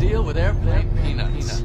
deal with airplane peanuts.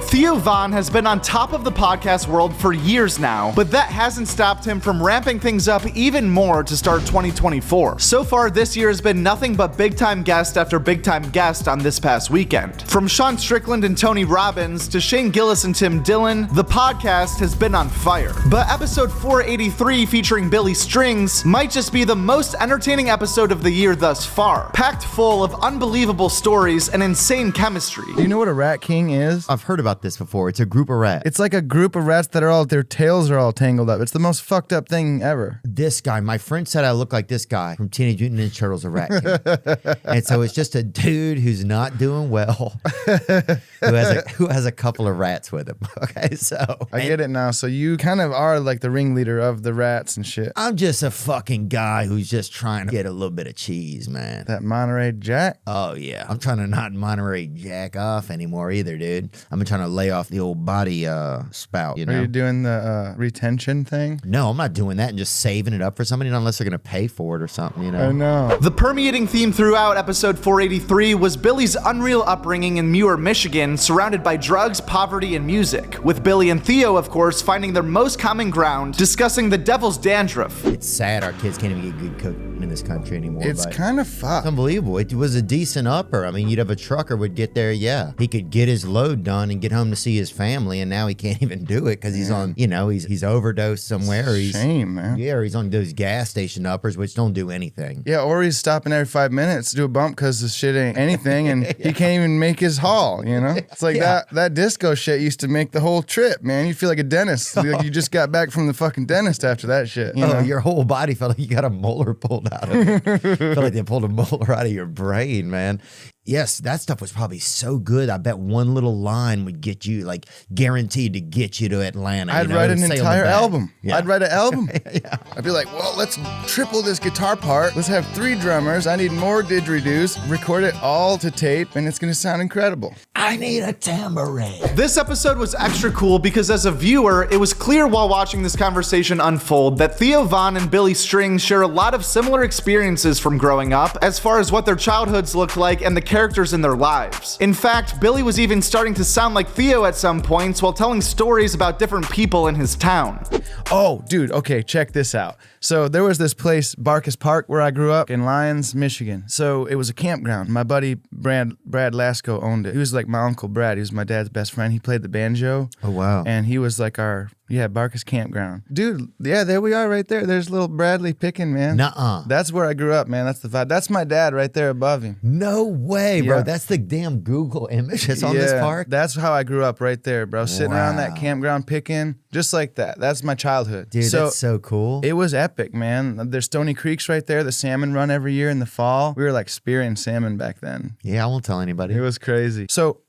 Theo Von has been on top of the podcast world for years now, but that hasn't stopped him from ramping things up even more to start 2024. So far, this year has been nothing but big-time guest after big-time guest on this past weekend. From Sean Strickland and Tony Robbins to Shane Gillis and Tim Dillon, the podcast has been on fire. But episode 483 featuring Billy Strings might just be the most entertaining episode of the year thus far, packed full of unbelievable stories and insane chemistry. Do you know what a rat king is? I've heard about this before. It's a group of rats. It's like a group of rats that are all, their tails are all tangled up. It's the most fucked up thing ever. This guy, my friend said I look like this guy from Teenage Mutant Ninja Turtles, a rat king. And so it's just a dude who's not doing well, who has a couple of rats with him. Okay, so. I get it now. So you kind of are like the ringleader of the rats and shit. I'm just a fucking guy who's just trying to get a little bit of cheese, man. That Monterey Jack? Oh, yeah. I'm trying to not Monterey Jack off anymore either, dude. I'm trying to lay off the old body spout, you know? Are you doing the retention thing? No, I'm not doing that and just saving it up for somebody unless they're going to pay for it or something, you know? I know. The permeating theme throughout episode 483 was Billy's unreal upbringing in Muir, Michigan, surrounded by drugs, poverty, and music, with Billy and Theo, of course, finding their most common ground, discussing the devil's dandruff. It's sad our kids can't even get good cooking in this country anymore. It's kind of fucked. It's unbelievable. It was a decent upper. I mean, you'd have a trucker would get there, yeah. He could get his load done and get home to see his family, and now he can't even do it because he's on, you know, he's overdosed somewhere. Or he's, shame, man. Yeah, or he's on those gas station uppers, which don't do anything. Yeah, or he's stopping every 5 minutes to do a bump because the shit ain't anything, and he can't even make his haul, you know? It's like that disco shit used to make the whole trip, man. You feel like a dentist. Like you just got back from the fucking dentist after that shit. You know? Your whole body felt like you got a molar pulled out of it. Felt like they pulled a molar out of your brain, man. Yes, that stuff was probably so good. I bet one little line would get you, like, guaranteed to get you to Atlanta. I'd write an entire album. Yeah. I'd write an album. Yeah. I'd be like, well, let's triple this guitar part. Let's have 3 drummers. I need more didgeridoos. Record it all to tape, and it's going to sound incredible. I need a tambourine. This episode was extra cool because as a viewer, it was clear while watching this conversation unfold that Theo Von and Billy Strings share a lot of similar experiences from growing up as far as what their childhoods looked like and the characters in their lives. In fact, Billy was even starting to sound like Theo at some points while telling stories about different people in his town. Oh, dude, okay, check this out. So there was this place, Barkus Park, where I grew up in Lyons, Michigan. So it was a campground. My buddy Brad Lasco owned it. He was like my Uncle Brad. He was my dad's best friend. He played the banjo. Oh, wow. And he was like our, Barkus Campground. Dude, yeah, there we are right there. There's little Bradley picking, man. Nuh-uh. That's where I grew up, man. That's the vibe. That's my dad right there above him. No way, bro. Yeah. That's the damn Google image that's on this park. That's how I grew up right there, bro. Sitting around that campground picking, just like that. That's my childhood. Dude, that's so cool. It was epic, man. There's Stony Creeks right there. The salmon run every year in the fall. We were like spearing salmon back then. Yeah, I won't tell anybody. It was crazy. So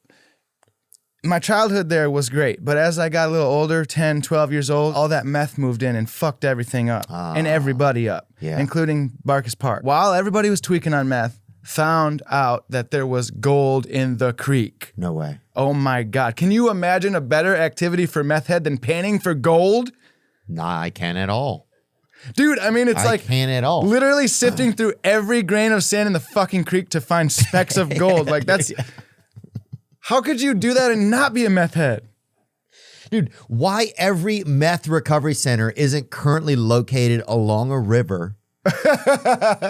my childhood there was great, but as I got a little older, 10, 12 years old, all that meth moved in and fucked everything up and everybody up, including Barkus Park. While everybody was tweaking on meth, found out that there was gold in the creek. No way. Oh my God. Can you imagine a better activity for meth head than panning for gold? Nah, I can't at all. Dude, I mean, it's I can't at all. Literally sifting through every grain of sand in the fucking creek to find specks of gold. Like that's... How could you do that and not be a meth head? Dude, why every meth recovery center isn't currently located along a river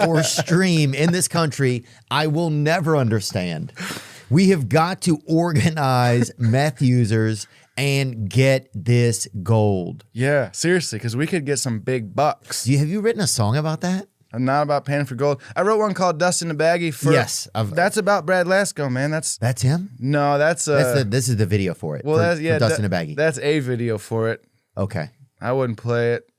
or stream in this country, I will never understand. We have got to organize meth users and get this gold. Yeah, seriously, because we could get some big bucks. Have you written a song about that? I'm not about panning for gold. I wrote one called Dust in the Baggie. That's about Brad Lasco, man. That's him? No, that's this is the video for it. Well, for Dust in a Baggie. That's a video for it. Okay. I wouldn't play it.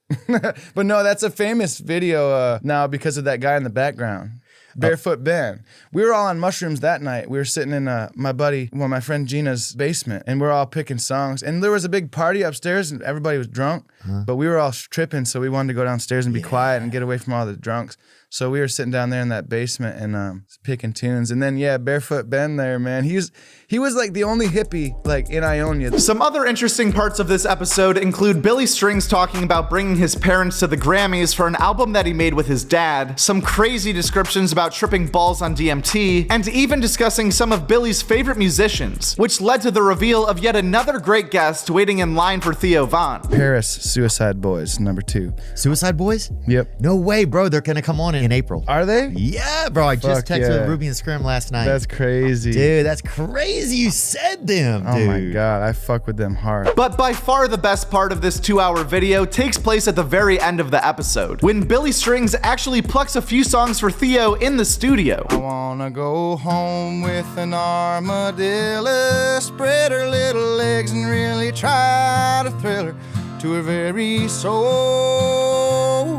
But no, that's a famous video now because of that guy in the background. Barefoot Ben. We were all on mushrooms that night. We were sitting in my friend Gina's basement, and we're all picking songs. And there was a big party upstairs, and everybody was drunk, but we were all tripping, so we wanted to go downstairs and be quiet and get away from all the drunks. So we were sitting down there in that basement and picking tunes. And then, yeah, Barefoot Ben there, man. He was like the only hippie like in Ionia. Some other interesting parts of this episode include Billy Strings talking about bringing his parents to the Grammys for an album that he made with his dad, some crazy descriptions about tripping balls on DMT, and even discussing some of Billy's favorite musicians, which led to the reveal of yet another great guest waiting in line for Theo Von. Paris Suicide Boys, number 2. Suicide Boys? Yep. No way, bro. They're gonna come on in April. Are they? Yeah, bro. I just Fuck texted yeah. Ruby and Scrim last night. That's crazy. Dude, that's crazy. You said them, dude. Oh my God, I fuck with them hard. But by far the best part of this 2-hour video takes place at the very end of the episode, when Billy Strings actually plucks a few songs for Theo in the studio. I wanna go home with an armadillo, spread her little legs and really try to thrill her to her very soul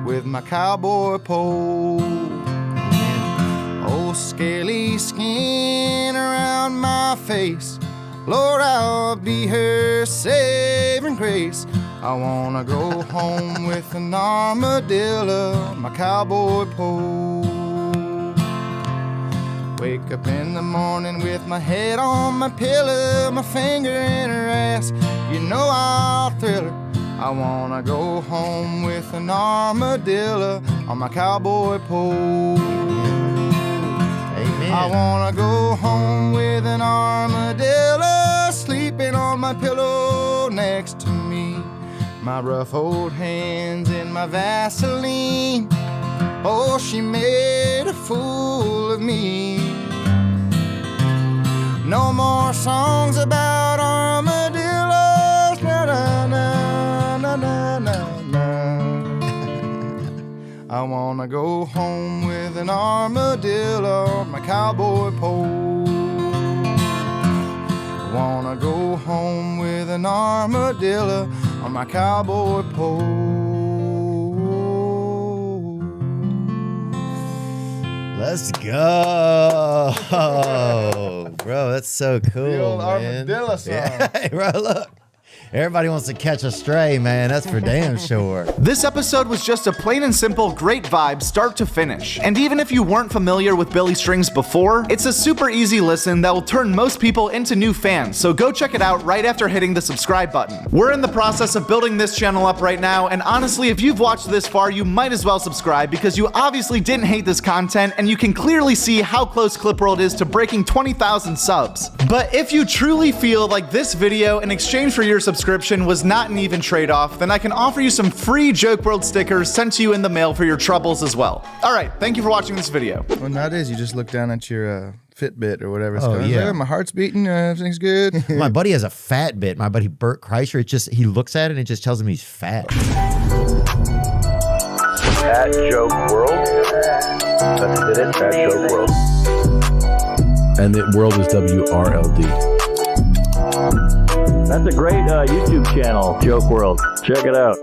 with my cowboy pole. Oh, scaly skin around my face, Lord, I'll be her saving grace. I wanna go home with an armadillo, my cowboy pole. Wake up in the morning with my head on my pillow, my finger in her ass, you know I'll thrill her. I wanna go home with an armadillo on my cowboy pole. Amen. I wanna go home with an armadillo sleeping on my pillow next to me. My rough old hands in my Vaseline. Oh, she made a fool of me. No more songs about armadillos. Na na na na na na na. I wanna go home with an armadillo, my cowboy pole. I wanna go home with an armadillo on my cowboy pole. Let's go. Bro, that's so cool, The old man. armadillo song. Yeah, hey, bro, look. Everybody wants to catch a stray, man. That's for damn sure. This episode was just a plain and simple great vibe start to finish. And even if you weren't familiar with Billy Strings before, it's a super easy listen that will turn most people into new fans, so go check it out right after hitting the subscribe button. We're in the process of building this channel up right now, and honestly, if you've watched this far, you might as well subscribe because you obviously didn't hate this content, and you can clearly see how close ClipWorld is to breaking 20,000 subs. But if you truly feel like this video in exchange for your subscription was not an even trade-off, then I can offer you some free Joke World stickers sent to you in the mail for your troubles as well. Alright, thank you for watching this video. Well, nowadays you just look down at your Fitbit or whatever it's Oh, called. yeah. Like, my heart's beating, everything's good. My buddy has a fat bit. My buddy Bert Kreischer, he looks at it and it just tells him he's fat. At Joke World. That's it, at Joke World. And the world is WRLD. That's a great YouTube channel, Joke World. Check it out.